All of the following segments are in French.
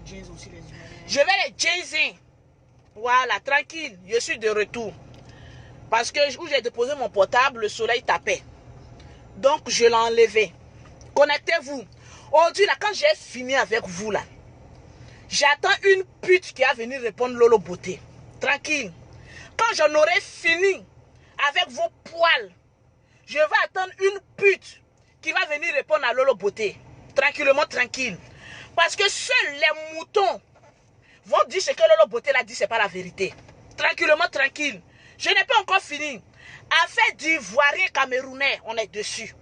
jeans aussi les Ivoiriens. Je vais les jeanser. Voilà, tranquille, je suis de retour. Parce que où j'ai déposé mon portable, le soleil tapait. Donc, je l'ai enlevé. Connectez-vous. Aujourd'hui, là, quand j'ai fini avec vous, là, j'attends une pute qui va venir répondre Lolo Beauté. Tranquille. Quand j'en aurai fini avec vos poils, je vais attendre une pute qui va venir répondre à Lolo Beauté. Tranquillement, tranquille. Parce que seuls les moutons vont dire ce que Lolo Beauté l'a dit, c'est pas la vérité. Tranquillement, tranquille. Je n'ai pas encore fini. Affaire d'Ivoirien camerounais, on est dessus.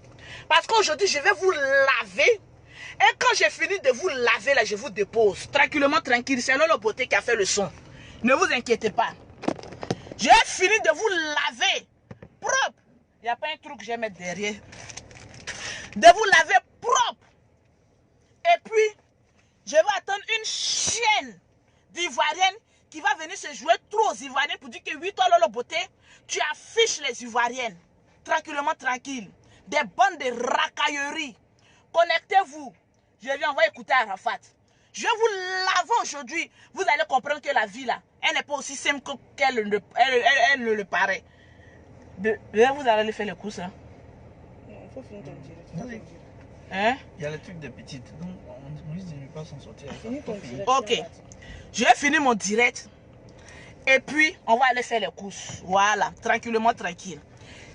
Parce qu'aujourd'hui, je vais vous laver. Et quand j'ai fini de vous laver, là, je vous dépose. Tranquillement, tranquille. C'est Lolo Beauté qui a fait le son. Ne vous inquiétez pas. J'ai fini de vous laver. Propre. Il n'y a pas un truc que je vais mettre derrière. De vous laver propre. Et puis, je vais attendre une chienne d'Ivoirienne qui va venir se jouer trop aux Ivoiriens pour dire que oui, toi, Lolo Beauté, tu affiches les Ivoiriennes. Tranquillement, tranquille. Des bandes de racailleries. Connectez-vous. Je viens, on va écouter Arafat. Je vais vous laver aujourd'hui. Vous allez comprendre que la vie, là, elle n'est pas aussi simple qu'elle ne le paraît. Vous allez faire le coup, ça. Il faut finir ton direct. Oui. Hein? Il y a le truc de petite, donc on risque de ne pas s'en sortir. Finis ton direct. Ok. Je vais finir mon direct. Et puis, on va aller faire les courses. Voilà, tranquillement, tranquille.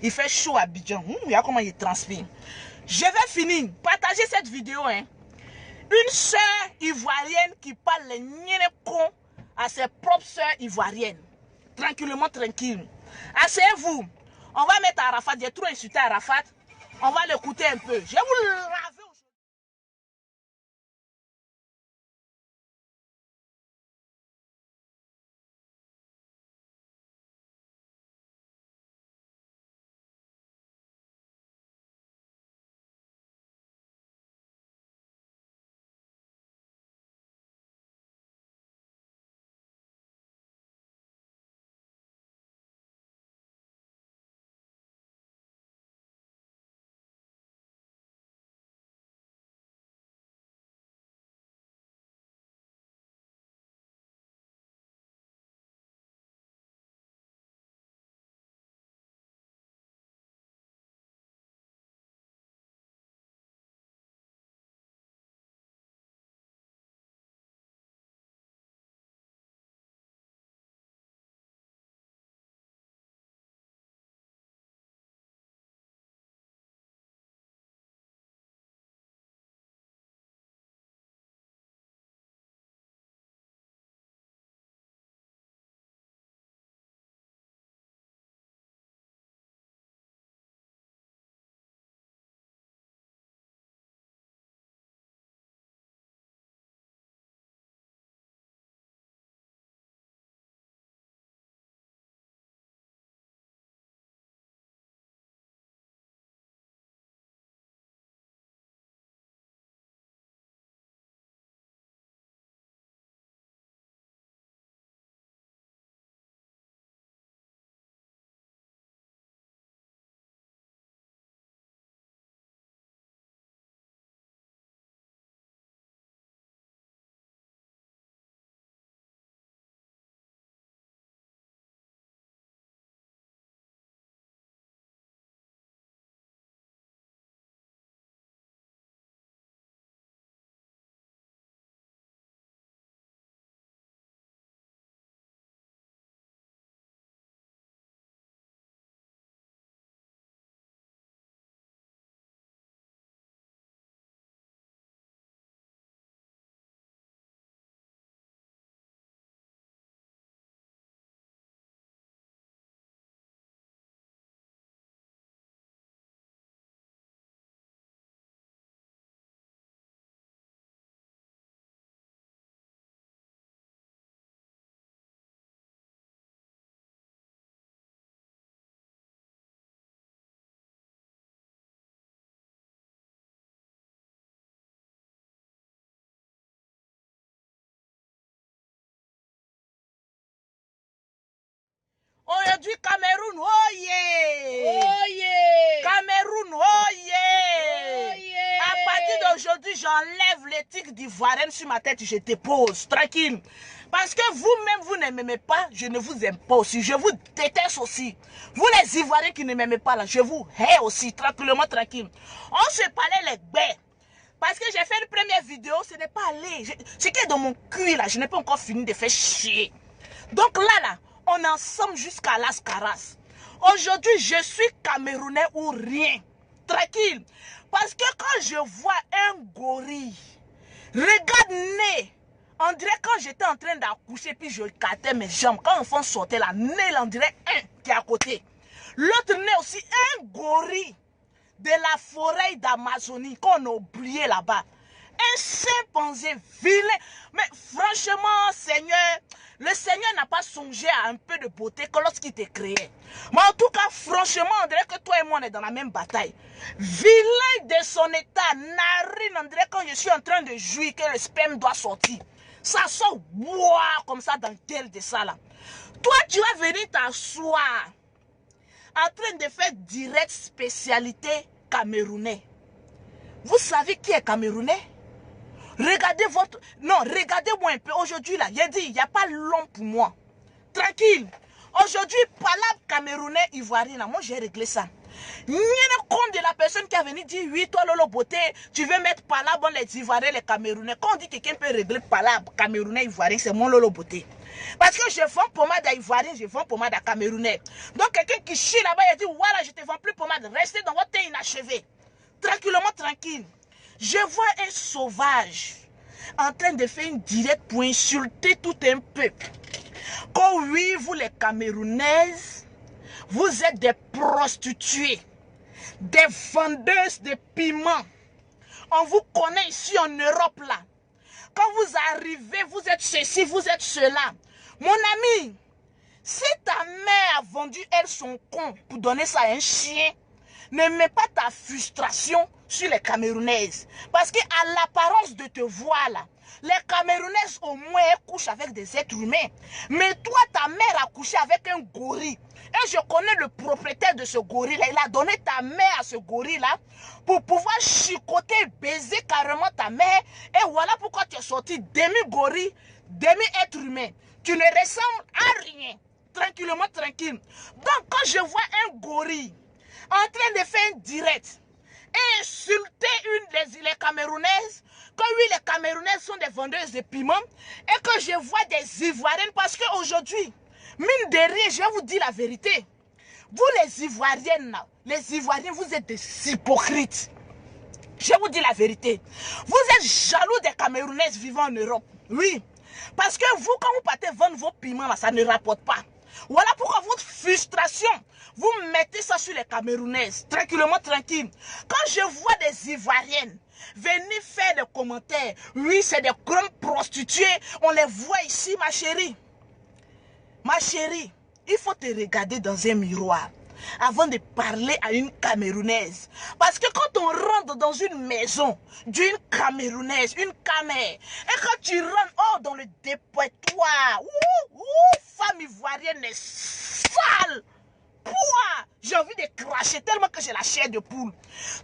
Il fait chaud à Abidjan. Regarde comment il transpire. Je vais finir. Partagez cette vidéo. Hein. Une soeur ivoirienne qui parle les cons à ses propres soeurs ivoiriennes. Tranquillement, tranquille. Asseyez-vous. On va mettre Arafat. J'ai trop insulté Arafat. On va l'écouter un peu. Je vais vous laver. Aujourd'hui, Cameroun, oh yeah! Oh yeah! Cameroun, oh yeah! Oh yeah! À partir d'aujourd'hui, j'enlève l'éthique d'ivoirienne sur ma tête, je dépose, tranquille. Parce que vous-même, vous ne m'aimez pas, je ne vous aime pas aussi. Je vous déteste aussi. Vous les Ivoiriens qui ne m'aimez pas là, je vous hais aussi, tranquillement, tranquille. On se parlait les baies. Parce que j'ai fait une première vidéo, ce n'est pas allé. Ce qui est dans mon cul là, je n'ai pas encore fini de faire chier. Donc là, on est ensemble jusqu'à Las Caras. Aujourd'hui, je suis Camerounais ou rien. Tranquille. Parce que quand je vois un gorille, regarde nez. On dirait quand j'étais en train d'accoucher, puis je gâtais mes jambes. Quand l'enfant sortait là, nez, on dirait un qui est à côté. L'autre nez aussi, un gorille de la forêt d'Amazonie qu'on a oublié là-bas. Un chimpanzé vilain. Mais franchement, Seigneur, le Seigneur n'a pas songé à un peu de beauté que lorsqu'il t'a créé. Mais en tout cas, franchement, on dirait que toi et moi, on est dans la même bataille. Vilain de son état, narine, on dirait quand je suis en train de jouir que le sperme doit sortir. Ça sort, wow, comme ça dans quel de ça là. Toi, tu vas venir t'asseoir en train de faire direct spécialité camerounais. Vous savez qui est camerounais? Regardez votre... Non, regardez-moi un peu. Aujourd'hui, là, j'ai dit, il n'y a pas l'homme pour moi. Tranquille. Aujourd'hui, palabre camerounais ivoirien, là, moi, j'ai réglé ça. Il y a un compte de la personne qui a venu dire, oui, toi, Lolo Beauté, tu veux mettre palabre les Ivoiriens, les Camerounais. Quand on dit que quelqu'un peut régler palabre camerounais, ivoirien, c'est mon Lolo Beauté. Parce que je vends pommade à ivoirien, je vends pommade à camerounais. Donc, quelqu'un qui chie là-bas, il a dit, voilà, je te vends plus pommade. Restez dans votre thé inachevé. Tranquillement, tranquille. Je vois un sauvage en train de faire une directe pour insulter tout un peuple. Quand oui, vous les Camerounaises, vous êtes des prostituées, des vendeuses de piments. On vous connaît ici en Europe là. Quand vous arrivez, vous êtes ceci, vous êtes cela. Mon ami, si ta mère a vendu elle son con pour donner ça à un chien, ne mets pas ta frustration sur les Camerounaises. Parce qu'à l'apparence de te voir là, les Camerounaises au moins couchent avec des êtres humains. Mais toi, ta mère a couché avec un gorille. Et je connais le propriétaire de ce gorille là. Il a donné ta mère à ce gorille là pour pouvoir chicoter, baiser carrément ta mère. Et voilà pourquoi tu es sorti demi-gorille, demi-être humain. Tu ne ressembles à rien. Tranquillement, tranquille. Donc quand je vois un gorille en train de faire un direct et insulter les Camerounaises, que oui, les Camerounaises sont des vendeuses de piments, et que je vois des Ivoiriennes, parce qu'aujourd'hui, mine de rien, je vais vous dire la vérité. Vous les Ivoiriennes, les Ivoiriens, vous êtes des hypocrites. Je vous dis la vérité. Vous êtes jaloux des Camerounaises vivant en Europe. Oui. Parce que vous, quand vous partez vendre vos piments, là, ça ne rapporte pas. Voilà pourquoi votre frustration, vous mettez ça sur les Camerounaises, tranquillement, tranquille. Quand je vois des Ivoiriennes venir faire des commentaires, oui, c'est des grandes prostituées, on les voit ici, ma chérie. Ma chérie, il faut te regarder dans un miroir avant de parler à une Camerounaise. Parce que quand on rentre dans une maison d'une Camerounaise, une Camère, et quand tu rentres dans le dépotoir, femme ivoirienne est sale, j'ai envie de cracher tellement que j'ai la chair de poule.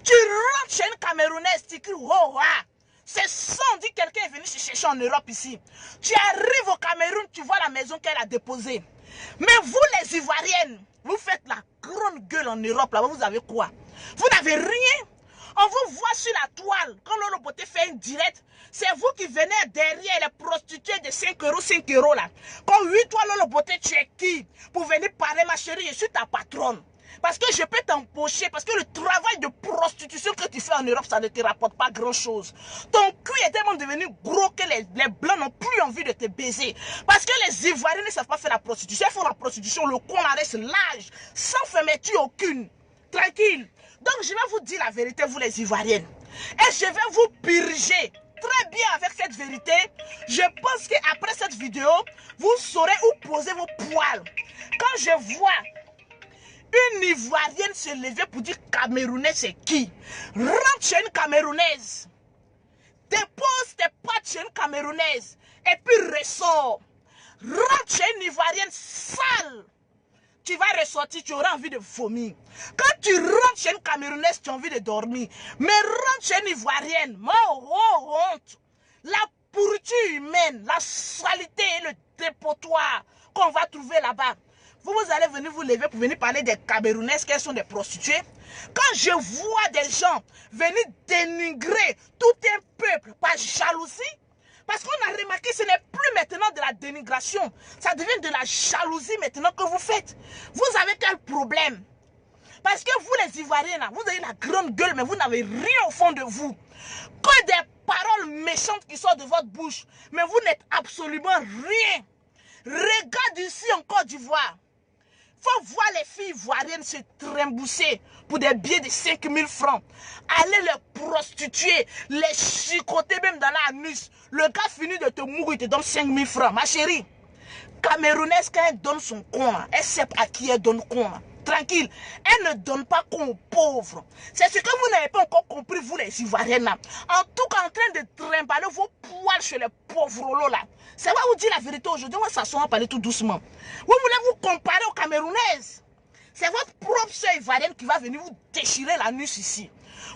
Tu rentres chez une Camerounaise, tu cries, c'est sans dire quelqu'un est venu se chercher en Europe ici. Tu arrives au Cameroun, tu vois la maison qu'elle a déposée. Mais vous les Ivoiriennes, vous faites la grande gueule en Europe, là-bas, vous avez quoi? Vous n'avez rien. On vous voit sur la toile, quand Lolo Beauté fait une direct, c'est vous qui venez derrière les prostituées de 5 € là. Quand oui, toi Lolo Beauté, tu es qui? Pour venir parler, ma chérie, je suis ta patronne. Parce que je peux t'empocher, parce que le travail de prostitution que tu fais en Europe, ça ne te rapporte pas grand chose. Ton cul est tellement devenu gros que les blancs n'ont plus envie de te baiser. Parce que les Ivoiriens ne savent pas faire la prostitution. Ils font la prostitution, le con la reste large, sans fermeture aucune. Tranquille. Donc je vais vous dire la vérité, vous les Ivoiriennes. Et je vais vous purger très bien avec cette vérité. Je pense qu'après cette vidéo, vous saurez où poser vos poils. Quand je vois une Ivoirienne se lever pour dire Camerounais c'est qui? Rentre chez une Camerounaise. Dépose tes pattes chez une Camerounaise. Et puis ressort. Rentre chez une Ivoirienne sale. tu vas ressortir, tu auras envie de vomir. Quand tu rentres chez une Camerounaise, tu as envie de dormir. Mais rentre chez une Ivoirienne, honte. La pourriture humaine, la saleté et le dépotoir qu'on va trouver là-bas. Vous allez venir vous lever pour venir parler des Camerounaises, qu'elles sont des prostituées. Quand je vois des gens venir dénigrer tout un peuple par jalousie, parce qu'on a remarqué que ce n'est plus maintenant de la dénigration, ça devient de la jalousie maintenant que vous faites. Vous avez quel problème? Parce que vous les Ivoiriens, là, vous avez la grande gueule, mais vous n'avez rien au fond de vous. Que des paroles méchantes qui sortent de votre bouche, mais vous n'êtes absolument rien. Regarde ici en Côte d'Ivoire. Faut voir les filles ivoiriennes se trimbousser pour des billets de 5000 francs. Aller les prostituer, les chicoter même dans l'anus. Le gars finit de te mourir, il te donne 5000 francs. Ma chérie, Camerounaise, quand elle donne son con, elle sait à qui elle donne con. Tranquille, elle ne donne pas con aux pauvres. C'est ce que vous n'avez pas encore compris, vous les Ivoiriennes. En tout cas, en train de trimballer vos poils chez les pauvres là. C'est vrai, vous dire la vérité aujourd'hui, on va s'asseoir, parler tout doucement. Vous voulez vous comparer aux Camerounaises? C'est votre propre soeur ivoirienne qui va venir vous déchirer l'anus ici.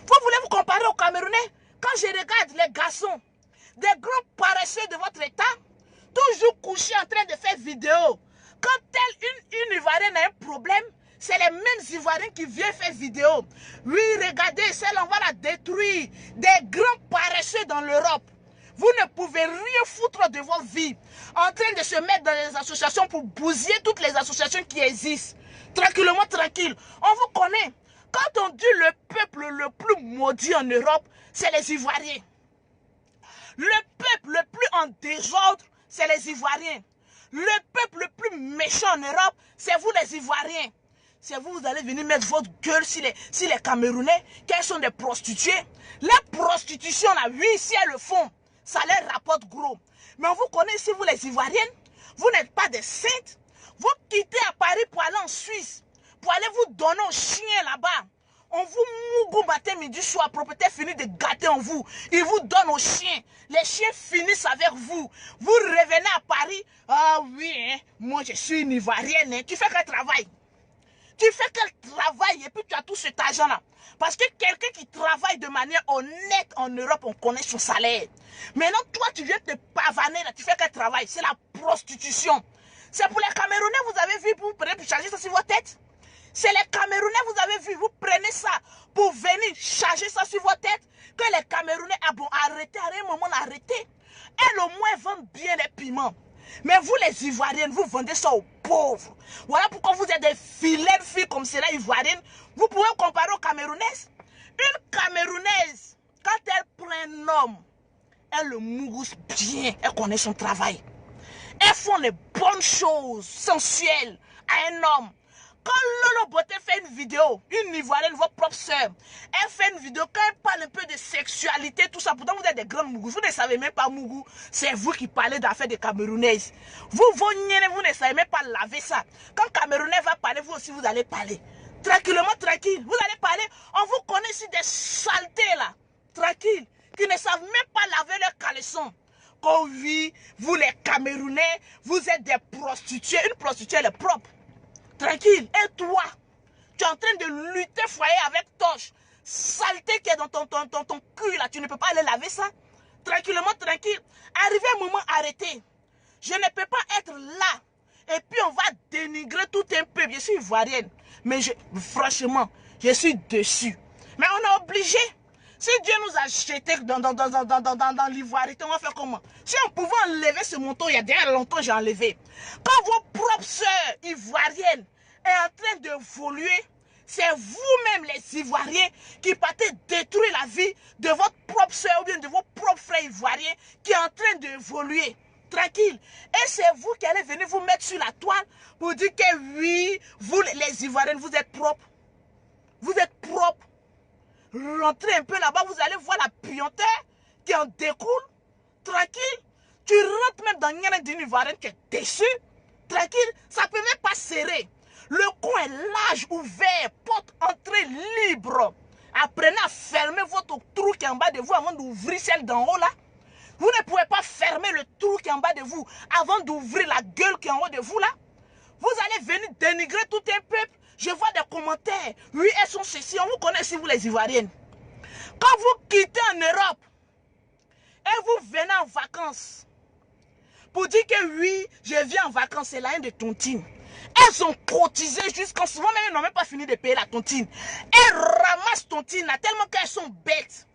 Vous voulez vous comparer aux Camerounais? Quand je regarde les garçons, des grands paresseux de votre état, toujours couchés en train de faire vidéo. Quand une Ivoirienne a un problème, c'est les mêmes Ivoiriens qui viennent faire vidéo. Oui, regardez, celle-là, on va la détruire. Des grands paresseux dans l'Europe. Vous ne pouvez rien foutre de votre vie en train de se mettre dans les associations pour bousiller toutes les associations qui existent. Tranquillement, tranquille. On vous connaît. Quand on dit le peuple le plus maudit en Europe, c'est les Ivoiriens. Le peuple le plus en désordre, c'est les Ivoiriens. Le peuple le plus méchant en Europe, c'est vous les Ivoiriens. C'est vous allez venir mettre votre gueule si les Camerounais, qu'elles sont des prostituées. La prostitution, là, oui, si elles le font, ça leur rapporte gros. Mais on vous connaît ici, vous les Ivoiriennes, vous n'êtes pas des saintes. Vous quittez à Paris pour aller en Suisse, pour aller vous donner aux chiens là-bas. On vous mougou matin, midi, soir, propriétaire finit de gâter en vous. Il vous donne aux chiens. Les chiens finissent avec vous. Vous revenez à Paris. Ah oui, hein, moi je suis une Ivoirienne. Hein. Tu fais quel travail? Tu fais quel travail et puis tu as tout cet argent-là. Parce que quelqu'un qui travaille de manière honnête en Europe, on connaît son salaire. Maintenant, toi, tu viens te pavaner là. Tu fais quel travail? C'est la prostitution. C'est pour les Camerounais, vous avez vu, vous prenez pour charger ça sur votre tête. C'est les Camerounais, vous avez vu, vous prenez ça pour venir charger ça sur votre tête. Que les Camerounais, ah bon, arrêtez, à un moment, arrêtez. Elles au moins vendent bien les piments. Mais vous les Ivoiriennes, vous vendez ça aux pauvres. Voilà pourquoi vous êtes des filets de filles comme celle-là ivoirienne. Vous pouvez comparer aux Camerounaises. Une Camerounaise, quand elle prend un homme, elle le mourousse bien, elle connaît son travail. Elles font les bonnes choses sensuelles à un homme. Quand Lolo Boté fait une vidéo, une Ivoirienne, votre propre soeur, elle fait une vidéo, quand elle parle un peu de sexualité, tout ça, pourtant vous êtes des grands mougous, vous ne savez même pas mougou, c'est vous qui parlez d'affaires des Camerounaises. Vous ne savez même pas laver ça. Quand Camerounais va parler, vous aussi vous allez parler. Tranquillement, tranquille, vous allez parler, on vous connaît ici des saletés là, tranquille, qui ne savent même pas laver leurs caleçons. Oh oui, vous les Camerounais, vous êtes des prostituées, une prostituée elle est propre. Tranquille. Et toi, tu es en train de lutter foyer avec torche. Saleté qui est dans ton cul là, tu ne peux pas aller laver ça. Tranquillement, tranquille. Arrivé un moment, arrêtez. Je ne peux pas être là. Et puis on va dénigrer tout un peu. Je suis ivoirienne. Mais franchement, je suis dessus. Mais on est obligé. Si Dieu nous a jetés dans l'ivoirité, on va faire comment? Si on pouvait enlever ce manteau, il y a déjà longtemps j'ai enlevé. Quand vos propres sœurs ivoiriennes est en train d'évoluer, c'est vous-même les Ivoiriens qui partez détruire la vie de votre propre sœur ou bien de vos propres frères ivoiriens qui est en train d'évoluer. Tranquille. Et c'est vous qui allez venir vous mettre sur la toile pour dire que oui, vous les Ivoiriennes, vous êtes propres. Vous êtes propres. Rentrez un peu là-bas, vous allez voir la puanteur qui en découle. Tranquille. Tu rentres même dans une d'une Ivoirienne qui est déçue. Tranquille. Ça ne peut même pas serrer. Le coin est large, ouvert, porte entrée libre. Apprenez à fermer votre trou qui est en bas de vous avant d'ouvrir celle d'en haut là. Vous ne pouvez pas fermer le trou qui est en bas de vous avant d'ouvrir la gueule qui est en haut de vous là. Vous allez venir dénigrer tout un peuple. Je vois des commentaires. Oui, elles sont ceci. On vous connaît si vous les Ivoiriennes. Quand vous quittez en Europe et vous venez en vacances, pour dire que oui, je viens en vacances, c'est la haine de tontine. Elles ont cotisé jusqu'en ce moment, même elles n'ont même pas fini de payer la tontine. Elles ramassent tontine là, tellement qu'elles sont bêtes.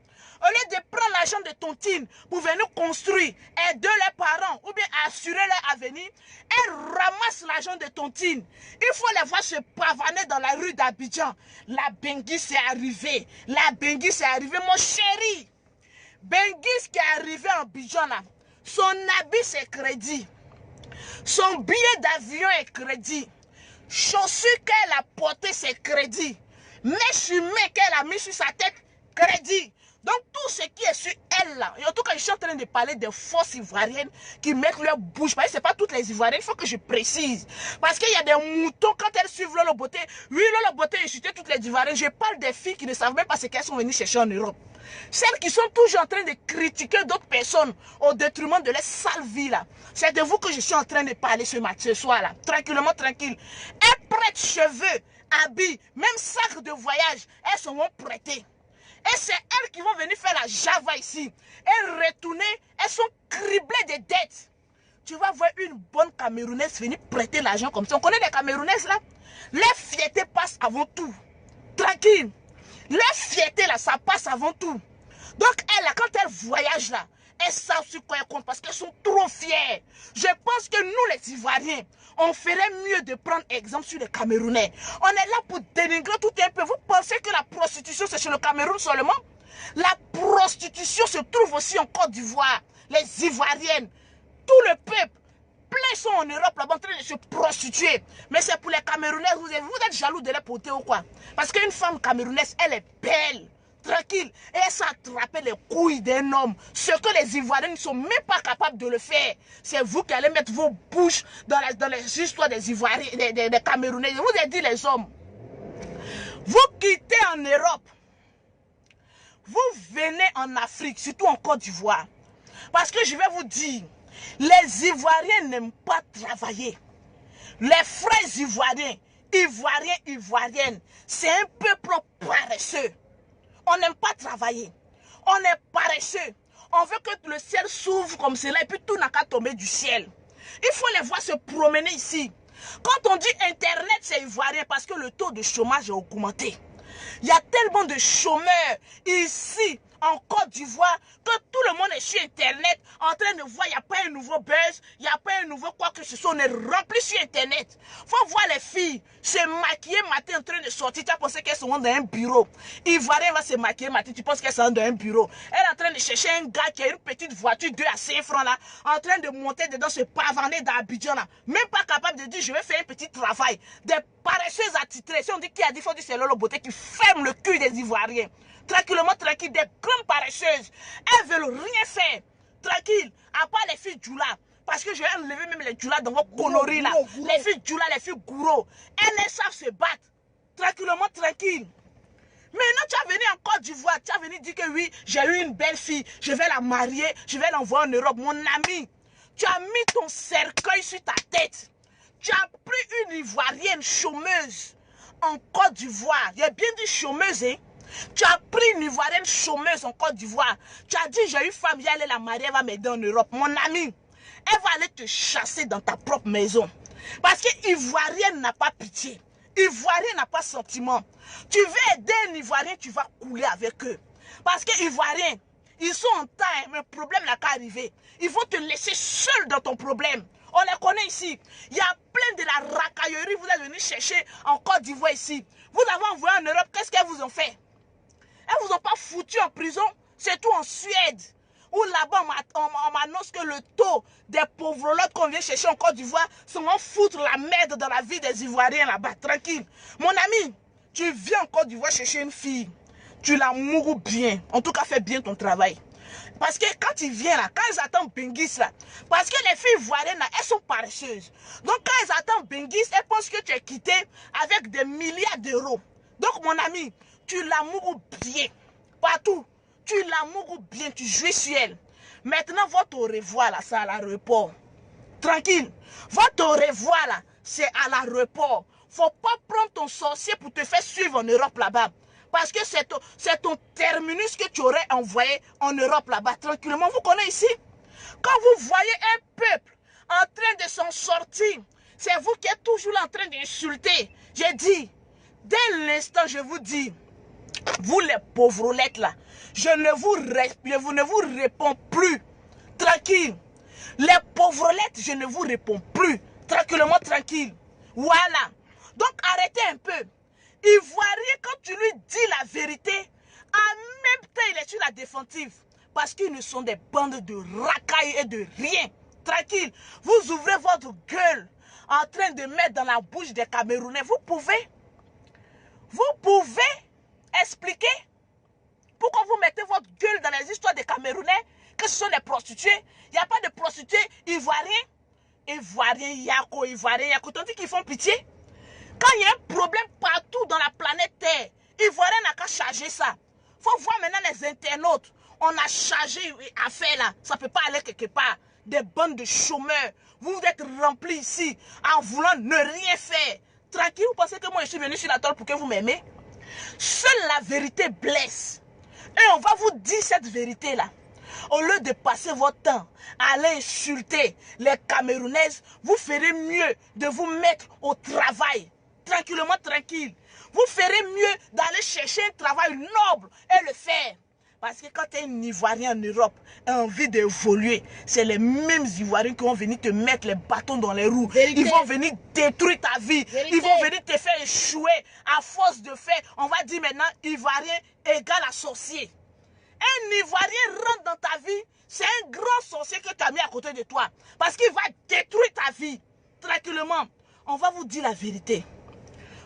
Au lieu de prendre l'argent de tontine pour venir construire, aider leurs parents ou bien assurer leur avenir, elles ramassent l'argent de tontine. Il faut les voir se pavaner dans la rue d'Abidjan. La Bengui c'est arrivé. La Bengui c'est arrivé, mon chéri. Bengui qui est arrivé en Abidjan là, son habit c'est crédit. Son billet d'avion est crédit. Chaussures qu'elle a portées c'est crédit. Mèche humaine qu'elle a mis sur sa tête, crédit. Donc tout ce qui est sur elle là, et en tout cas je suis en train de parler des forces ivoiriennes qui mettent leur bouche, parce que ce n'est pas toutes les ivoiriennes, il faut que je précise. Parce qu'il y a des moutons quand elles suivent Lolo Beauté. Oui, Lolo Beauté insulté toutes les ivoiriennes. Je parle des filles qui ne savent même pas ce qu'elles sont venues chercher en Europe. Celles qui sont toujours en train de critiquer d'autres personnes au détriment de leur sale vie là. C'est de vous que je suis en train de parler ce soir là. Tranquillement, tranquille. Elles prêtent cheveux, habits, même sacs de voyage, elles seront prêtées. Et c'est elles qui vont venir faire la Java ici. Elles retourner, elles sont criblées de dettes. Tu vas voir une bonne Camerounaise venir prêter l'argent comme ça. On connaît les Camerounaises là. Les fiertés passent avant tout. Tranquille. Les fiertés là, ça passe avant tout. Donc elles là, quand elles voyagent là, elles savent sur quoi elles comptent parce qu'elles sont trop fières. Je pense que nous les Ivoiriens, on ferait mieux de prendre exemple sur les Camerounais. On est là pour dénigrer tout un peu. Vous pensez que la prostitution c'est chez le Cameroun seulement? La prostitution se trouve aussi en Côte d'Ivoire. Les Ivoiriennes, tout le peuple, plein sont en Europe là-bas en train de se prostituer. Mais c'est pour les Camerounaises, vous êtes jaloux de les porter ou quoi? Parce qu'une femme camerounaise, elle est belle. Tranquille, et elle s'est attrapée les couilles d'un homme. Ce que les Ivoiriens ne sont même pas capables de le faire. C'est vous qui allez mettre vos bouches dans les histoires des Ivoiriens, des Camerounais. Je vous ai dit les hommes. Vous quittez en Europe. Vous venez en Afrique, surtout en Côte d'Ivoire. Parce que je vais vous dire, les Ivoiriens n'aiment pas travailler. Les frères Ivoiriens, Ivoiriennes, c'est un peuple paresseux. On n'aime pas travailler. On est paresseux. On veut que le ciel s'ouvre comme cela et puis tout n'a qu'à tomber du ciel. Il faut les voir se promener ici. Quand on dit Internet, c'est ivoirien parce que le taux de chômage est augmenté. Il y a tellement de chômeurs ici en Côte d'Ivoire que tout le monde est sur Internet en train de voir, il n'y a pas un nouveau buzz, il n'y a pas un nouveau quoi que ce soit, on est rempli sur Internet. Il faut voir les filles se maquiller matin en train de sortir, tu as pensé qu'elles sont dans un bureau. Ivoirien va se maquiller matin, tu penses qu'elles sont dans un bureau. Elle est en train de chercher un gars qui a une petite voiture 2 à 5 francs là, en train de monter dedans, se pavaner dans Abidjan là. Même pas capable de dire je vais faire un petit travail. Des paresseuses attitrées. Si on dit qui a dit, il faut dire c'est Lolo Beauté qui ferme le cul des Ivoiriens. Tranquillement, tranquille, des grandes paresseuses. Elles veulent rien faire. Tranquille, à part les filles Djoula. Parce que je vais enlever même les Djoula dans vos conneries là. Les filles Djoula, les filles Gouro. Elles savent se battre. Tranquillement, tranquille. Maintenant, tu as venu en Côte d'Ivoire. Tu as venu dire que oui, j'ai eu une belle fille. Je vais la marier. Je vais l'envoyer en Europe. Mon ami, tu as mis ton cercueil sur ta tête. Tu as pris une Ivoirienne chômeuse en Côte d'Ivoire. J'ai bien dit chômeuse, hein. Tu as pris une Ivoirienne chômeuse en Côte d'Ivoire. Tu as dit, j'ai une femme, viens aller la marier, elle va m'aider en Europe. Mon ami, elle va aller te chasser dans ta propre maison. Parce que Ivoirienne n'a pas pitié. Ivoirien n'a pas sentiment. Tu veux aider un Ivoirien, tu vas couler avec eux. Parce que Ivoiriens, ils sont en temps, mais le problème n'a qu'à arriver. Ils vont te laisser seul dans ton problème. On les connaît ici. Il y a plein de la racaillerie. Vous êtes venus chercher en Côte d'Ivoire ici. Vous avez envoyé en Europe, qu'est-ce qu'elles vous ont fait? Elles vous ont pas foutu en prison. C'est tout en Suède. Où là-bas, on m'annonce que le taux des pauvres lots qu'on vient chercher en Côte d'Ivoire, c'est en foutre la merde dans la vie des Ivoiriens là-bas. Tranquille. Mon ami, tu viens en Côte d'Ivoire chercher une fille. Tu la mourras bien. En tout cas, fais bien ton travail. Parce que quand ils viennent là, quand ils attendent Bengis là, parce que les filles ivoiriennes là, elles sont paresseuses. Donc quand ils attendent Bengis, elles pensent que tu es quitté avec des milliards d'euros. Donc mon ami, tu l'amours bien. Partout. Tu l'amours bien, tu joues sur elle. Maintenant, votre revoir là, ça à l'aéroport. Tranquille. Votre revoir là, c'est à l'aéroport. Faut pas prendre ton sorcier pour te faire suivre en Europe là-bas. Parce que c'est ton terminus que tu aurais envoyé en Europe là-bas, tranquillement. Vous connaissez ici? Quand vous voyez un peuple en train de s'en sortir, c'est vous qui êtes toujours là en train d'insulter. J'ai dit, dès l'instant, je vous dis, vous les pauvrolettes là, je ne vous réponds plus. Tranquille. Les pauvrolettes, je ne vous réponds plus. Tranquillement, tranquille. Voilà. Donc, arrêtez un peu. Ivoirien, quand tu lui dis la vérité, en même temps, il est sur la défensive. Parce qu'ils ne sont des bandes de racailles et de rien. Tranquille. Vous ouvrez votre gueule en train de mettre dans la bouche des Camerounais. Vous pouvez expliquer pourquoi vous mettez votre gueule dans les histoires des Camerounais, que ce sont des prostituées. Il n'y a pas de prostituées ivoiriens. Ivoiriens, tandis qu'ils font pitié. Quand il y a un problème partout dans la planète Terre, Ivoirien n'a qu'à charger ça. Il faut voir maintenant les internautes. On a chargé affaire là. Ça ne peut pas aller quelque part. Des bandes de chômeurs. Vous êtes remplis ici en voulant ne rien faire. Tranquille, vous pensez que moi je suis venu sur la table pour que vous m'aimez? Seule la vérité blesse. Et on va vous dire cette vérité là. Au lieu de passer votre temps à aller insulter les Camerounaises, vous ferez mieux de vous mettre au travail. Tranquillement, tranquille. Vous ferez mieux d'aller chercher un travail noble et le faire. Parce que quand tu es un Ivoirien en Europe et envie d'évoluer, c'est les mêmes Ivoiriens qui vont venir te mettre les bâtons dans les roues. Vérité. Ils vont venir détruire ta vie. Vérité. Ils vont venir te faire échouer. À force de faire, on va dire maintenant, Ivoirien égale à sorcier. Un Ivoirien rentre dans ta vie, c'est un grand sorcier que tu as mis à côté de toi. Parce qu'il va détruire ta vie. Tranquillement, on va vous dire la vérité.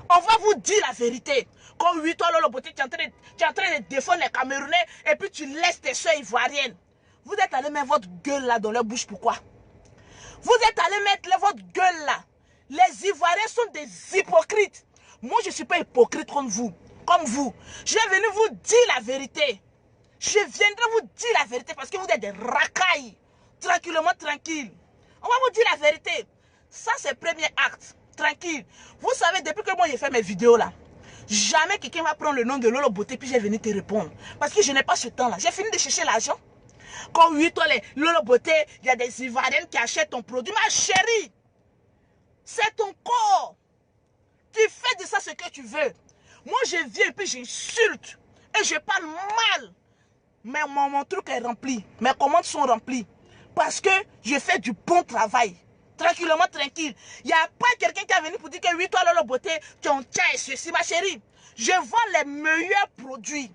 On va vous dire la vérité. Comme 8 ans, Lolo Beauté, tu es en train de défendre les Camerounais et puis tu laisses tes soeurs ivoiriennes. Vous êtes allé mettre votre gueule là dans leur bouche, pourquoi? Vous êtes allé mettre votre gueule là. Les Ivoiriens sont des hypocrites. Moi, je ne suis pas hypocrite comme vous. Je vais venir vous dire la vérité. Je viendrai vous dire la vérité parce que vous êtes des racailles. Tranquillement, tranquille. On va vous dire la vérité. Ça, c'est le premier acte. Tranquille. Vous savez, depuis que moi j'ai fait mes vidéos là, jamais quelqu'un va prendre le nom de Lolo Beauté puis je vais venir te répondre. Parce que je n'ai pas ce temps là. J'ai fini de chercher l'argent. Quand 8 ans, Lolo Beauté, il y a des Ivoiriennes qui achètent ton produit. Ma chérie, c'est ton corps. Tu fais de ça ce que tu veux. Moi, je viens et puis j'insulte. Et je parle mal. Mais mon truc est rempli. Mes commandes sont remplies. Parce que je fais du bon travail. Tranquillement, tranquille. Il n'y a pas quelqu'un qui est venu pour dire que 8 toi, Lolo Beauté, tu en tiens et ceci, ma chérie. Je vends les meilleurs produits.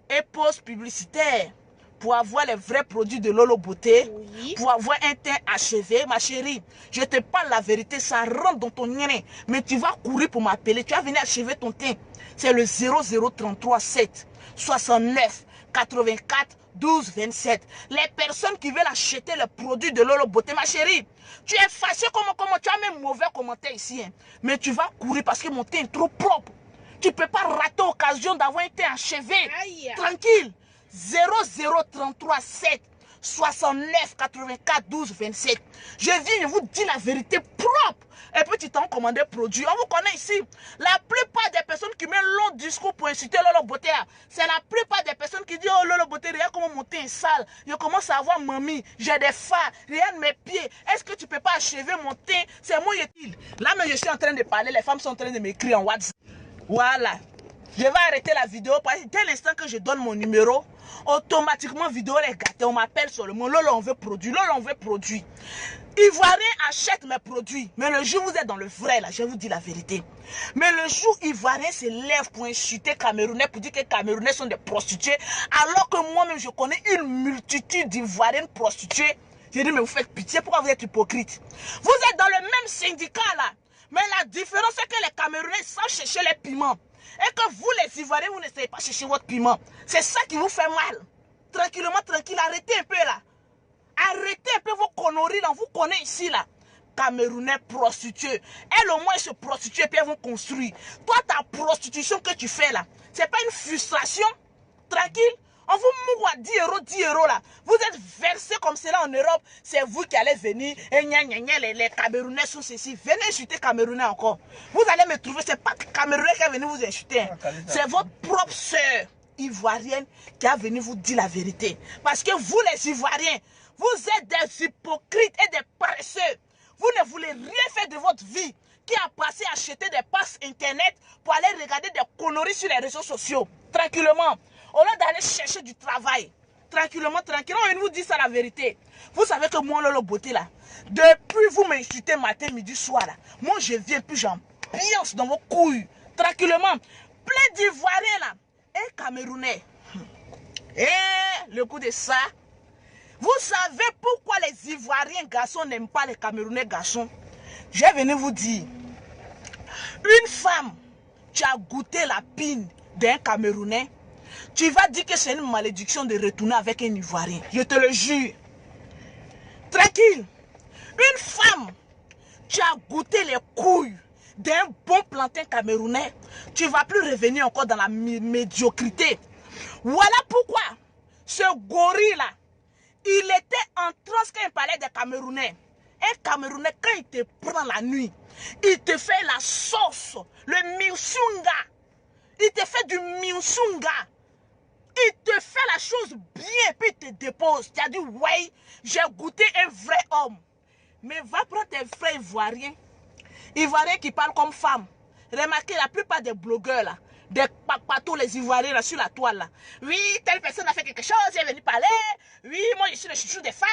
Et pause publicitaire. Pour avoir les vrais produits de Lolo Beauté. Oui. Pour avoir un teint achevé, ma chérie. Je te parle la vérité, ça rentre dans ton nez. Mais tu vas courir pour m'appeler. Tu vas venir achever ton teint. C'est le 0033 7 69 84 12 27. Les personnes qui veulent acheter le produit de Lolo Beauté, ma chérie, tu es fâché comment tu as même mauvais commentaire ici. Hein. Mais tu vas courir parce que mon teint est trop propre. Tu ne peux pas rater l'occasion d'avoir un teint achevé. Aïe. Tranquille. 0033 7 69 84 12 27. Je viens, je vous dis la vérité propre. Et puis tu t'en commandes un produit. On vous connaît ici. La plupart des personnes qui mettent long discours pour inciter Lolo Beauté, c'est la plupart des personnes qui disent oh Lolo Beauté, regarde comment mon teint est sale. Je commence à avoir mamie, j'ai des fards, regarde mes pieds. Est-ce que tu peux pas achever mon teint? C'est moi utile. Là, mais je suis en train de parler, les femmes sont en train de m'écrire en WhatsApp. Voilà. Je vais arrêter la vidéo parce que dès l'instant que je donne mon numéro, automatiquement vidéo est gâtée. On m'appelle sur le mot Lolo, on veut produit. Lolo, on veut produit. Ivoirien achète mes produits. Mais le jour où vous êtes dans le vrai, là, je vous dis la vérité. Mais le jour où Ivoirien se lève pour insulter Camerounais, pour dire que Camerounais sont des prostituées, alors que moi-même je connais une multitude d'Ivoiriennes prostituées, je dis mais vous faites pitié, pourquoi vous êtes hypocrite? Vous êtes dans le même syndicat là. Mais la différence c'est que les Camerounais savent chercher les piments. Et que vous les Ivoiriens, vous n'essayez pas chercher votre piment. C'est ça qui vous fait mal. Tranquillement, tranquille, arrêtez un peu là. Arrêtez un peu vos conneries là, vous connaissez ici là. Camerounais prostituées. Elles au moins se prostituent et puis elles vont construire. Toi, ta prostitution que tu fais là, c'est pas une frustration. Tranquille, On vous moue à 10 euros là. Vous êtes versé comme cela en Europe. C'est vous qui allez venir. Et les Camerounais sont ceci. Venez insulter Camerounais encore. Vous allez me trouver. C'est pas Camerounais qui est venu vous insulter. C'est votre propre soeur ivoirienne qui a venu vous dire la vérité. Parce que vous les Ivoiriens, vous êtes des hypocrites et des paresseux. Vous ne voulez rien faire de votre vie. Qui a passé à acheter des passes internet pour aller regarder des conneries sur les réseaux sociaux. Tranquillement. Au lieu d'aller chercher du travail. Tranquillement. On vous dit ça la vérité. Vous savez que moi, Lolo Beauté là, depuis vous m'insultez matin, midi, soir là, moi je viens plus j'en pionce dans vos couilles. Tranquillement. Plein d'Ivoiriens là. Et Camerounais. Et le coup de ça. Vous savez pourquoi les Ivoiriens garçons n'aiment pas les Camerounais garçons? Je vais venir vous dire. Une femme, tu as goûté la pine d'un Camerounais. Tu vas dire que c'est une malédiction de retourner avec un Ivoirien. Je te le jure. Tranquille. Une femme, tu as goûté les couilles d'un bon plantain camerounais. Tu ne vas plus revenir encore dans la médiocrité. Voilà pourquoi ce gorille-là, il était en transe quand il parlait des Camerounais. Un Camerounais, quand il te prend la nuit, il te fait la sauce, le miusunga. Il te fait du miusunga. Il te fait la chose bien, puis il te dépose. Tu as dit, ouais, j'ai goûté un vrai homme. Mais va prendre tes frères ivoiriens. Ivoiriens qui parlent comme femmes. Remarquez, la plupart des blogueurs, là, des papatos, les Ivoiriens là, sur la toile. Là. Oui, telle personne a fait quelque chose, elle est venue parler. Oui, moi, je suis le chouchou des femmes.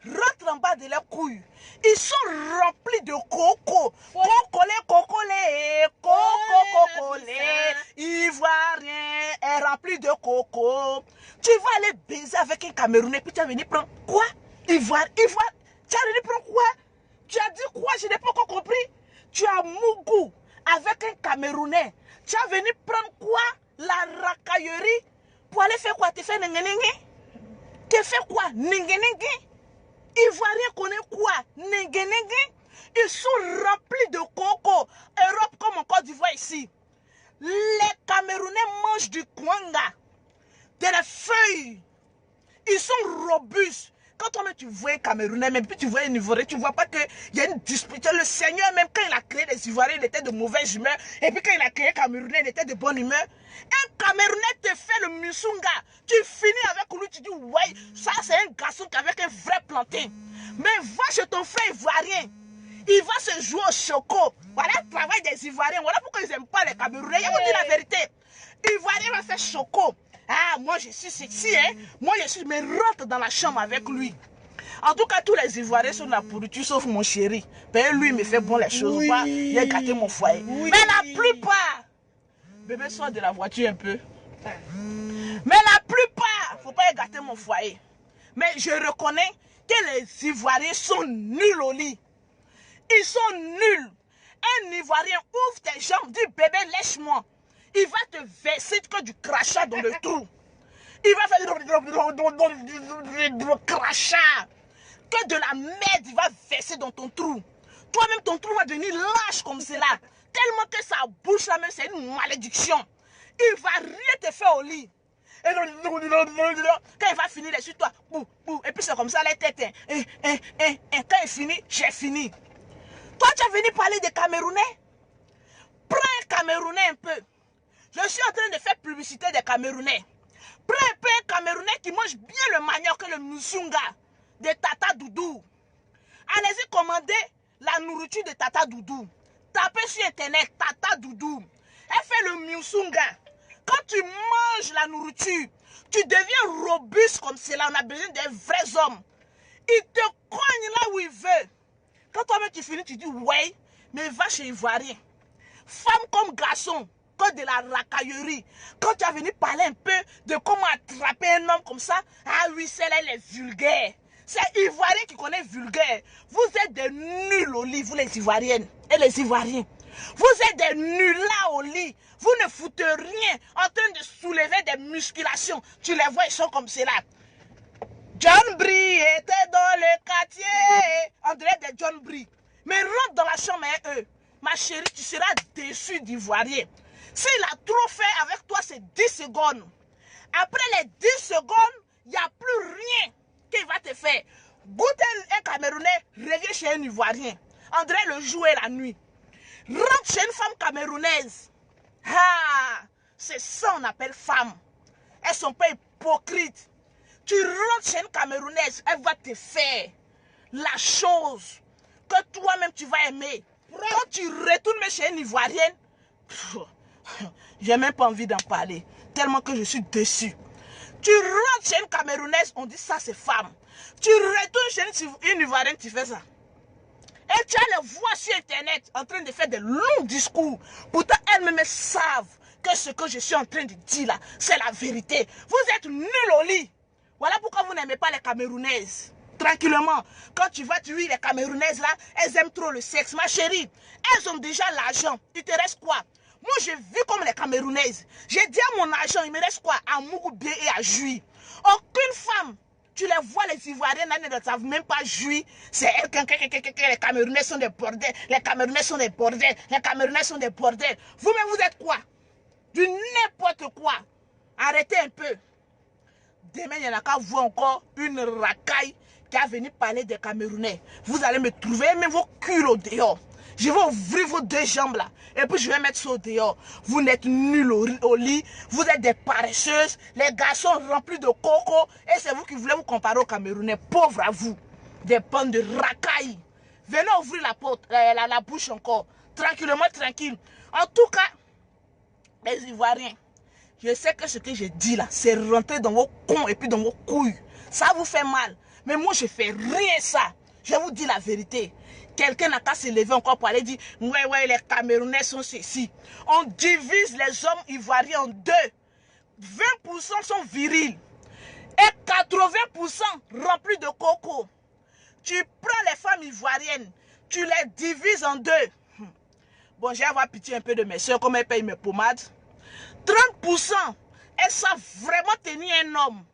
Rentre en bas de leurs couilles. Ils sont remplis de coco. Cocolé. Ivoirien est rempli de coco. Tu vas aller baiser avec un Camerounais, puis tu vas venir prendre quoi? Ivoire. Tu as venu prendre quoi? Tu as dit quoi? Je n'ai pas encore compris. Tu as Mougou avec un Camerounais. Tu as venu prendre quoi? La racaillerie. Pour aller faire quoi? Tu fais nengenenge? Tu fais quoi? Nengenenge? Ivoiriens connaissent quoi? Nengenenge? Ils sont remplis de coco. Europe comme en Côte d'Ivoire ici. Les Camerounais mangent du kwanga, de la feuille. Ils sont robustes. Quand toi-même tu vois un Camerounais, même puis tu vois un Ivoirien, tu ne vois pas qu'il y a une dispute. Le Seigneur, même quand il a créé les Ivoiriens, il était de mauvaise humeur. Et puis quand il a créé Camerounais, il était de bonne humeur. Un Camerounais te fait le musunga. Tu finis avec lui, tu dis, ouais, ça c'est un garçon avec un vrai plantain. Mais va chez ton frère Ivoirien. Il va se jouer au choco. Voilà le travail des Ivoiriens. Voilà pourquoi ils n'aiment pas les Camerounais. Ils vont dire la vérité. Ivoirien va faire choco. Ah, moi je suis sexy, hein. Moi je suis, mais rentre dans la chambre avec lui. En tout cas, tous les Ivoiriens sont la pourriture, sauf mon chéri. Ben, lui, il me fait bon les choses. Oui. Il a gâté mon foyer. Oui. Mais la plupart, bébé, sort de la voiture un peu. Mais la plupart, faut pas gâter mon foyer. Mais je reconnais que les Ivoiriens sont nuls au lit. Ils sont nuls. Un Ivoirien ouvre tes jambes, dit bébé, lèche-moi. Il va te verser que du crachat dans le trou. Il va faire du crachat. Que de la merde, il va verser dans ton trou. Toi-même, ton trou va devenir lâche comme cela. Tellement que sa bouche là même, c'est une malédiction. Il va rien te faire au lit. Et quand il va finir sur toi, et puis c'est comme ça la tête. Quand il finit, j'ai fini. Toi, tu as venu parler des Camerounais. Prends un Camerounais un peu. Je suis en train de faire publicité des Camerounais. Prends un peu un Camerounais qui mange bien le manioc et le musunga de Tata Doudou. Allez-y commander la nourriture de Tata Doudou. Tapez sur internet Tata Doudou. Elle fait le musunga. Quand tu manges la nourriture, tu deviens robuste comme cela. On a besoin des vrais hommes. Il te cogne là où il veut. Quand toi-même tu finis, tu dis ouais, mais va chez Ivoirien. Femme comme garçon, que de la racaillerie. Quand tu as venu parler un peu de comment attraper un homme comme ça, ah oui, celle-là, elle est vulgaire. C'est Ivoirien qui connaît vulgaire. Vous êtes des nuls au lit, vous les Ivoiriennes et les Ivoiriens. Vous êtes des nuls là au lit. Vous ne foutez rien en train de soulever des musculations. Tu les vois, ils sont comme cela. John Brie était dans le quartier. On dirait des John Brie. Mais rentre dans la chambre avec eux. Ma chérie, tu seras déçue d'Ivoirien. S'il a trop fait avec toi, c'est 10 secondes. Après les 10 secondes, il n'y a plus rien qui va te faire. Goûte un Camerounais, reviens chez un Ivoirien. André le jour et la nuit. Rentre chez une femme camerounaise. Ah, c'est ça qu'on appelle femme. Elles ne sont pas hypocrites. Tu rentres chez une Camerounaise, elle va te faire la chose que toi-même tu vas aimer. Quand tu retournes chez une Ivoirienne, j'ai même pas envie d'en parler, tellement que je suis déçu. Tu rentres chez une Camerounaise, on dit ça c'est femme. Tu retournes chez une Ivoirienne, tu fais ça. Et tu as les voix sur internet en train de faire des longs discours. Pourtant, elles-mêmes savent que ce que je suis en train de dire là, c'est la vérité. Vous êtes nuls au lit. Voilà pourquoi vous n'aimez pas les Camerounaises. Tranquillement, quand tu vas tuer les Camerounaises là, elles aiment trop le sexe. Ma chérie, elles ont déjà l'argent. Il te reste quoi? Moi, je vis comme les Camerounaises. J'ai dit à mon argent, il me reste quoi? À Mougoubié et à Juy. Aucune femme. Tu les vois, les Ivoiriens ne savent même pas jouir. C'est les Camerounais sont des bordels. Les Camerounais sont des bordels. Les Camerounais sont des bordels. Vous-même, vous êtes quoi? Du n'importe quoi. Arrêtez un peu. Demain, il y en a qu'à voir encore une racaille qui a venu parler des Camerounais. Vous allez me trouver, même vos culs au dehors. Je vais ouvrir vos deux jambes là. Et puis je vais mettre ça au dehors. Vous n'êtes nuls au lit. Vous êtes des paresseuses. Les garçons remplis de coco. Et c'est vous qui voulez vous comparer aux Camerounais. Pauvres à vous. Des bandes de racailles. Venez ouvrir la porte, la bouche encore. Tranquillement, tranquille. En tout cas, les Ivoiriens, je sais que ce que je dis là, c'est rentrer dans vos cons et puis dans vos couilles. Ça vous fait mal. Mais moi, je fais rien ça. Je vous dis la vérité. Quelqu'un n'a qu'à se lever encore pour aller dire « Ouais, les Camerounais sont ceci ». On divise les hommes ivoiriens en deux. 20% sont virils et 80% remplis de coco. Tu prends les femmes ivoiriennes, tu les divises en deux. Bon, j'ai avoir pitié un peu de mes soeurs, comme elles payent mes pommades. 30%, elles savent vraiment tenir un homme.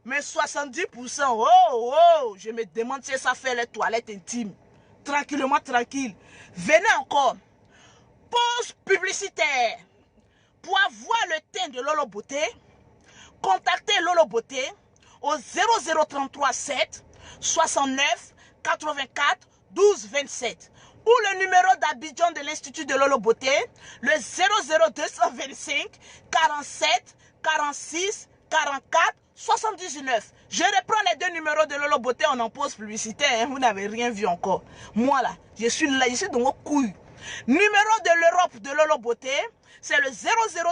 Mais 70%, je me demande si ça fait les toilettes intimes. Tranquillement, tranquille. Venez encore. Pause publicitaire. Pour avoir le teint de Lolo Beauté, contactez Lolo Beauté au 0033 7 69 84 12 27 ou le numéro d'Abidjan de l'Institut de Lolo Beauté, le 00225 47 46 44 79. Je reprends les deux numéros de Lolo Beauté, on en pose publicité, hein, vous n'avez rien vu encore. Moi là, je suis là, je suis dans vos couilles. Numéro de l'Europe de Lolo Beauté, c'est le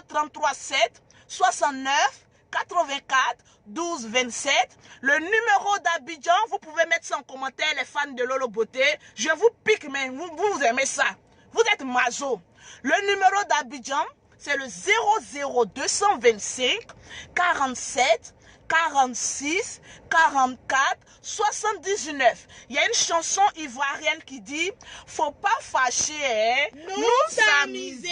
0033 7 69 84 12 27. Le numéro d'Abidjan, vous pouvez mettre ça en commentaire, les fans de Lolo Beauté. Je vous pique, mais vous aimez ça. Vous êtes mazo. Le numéro d'Abidjan, c'est le 00225 47 46 44 79. Il y a une chanson ivoirienne qui dit « Faut pas fâcher, hein? Nous s'amuser ».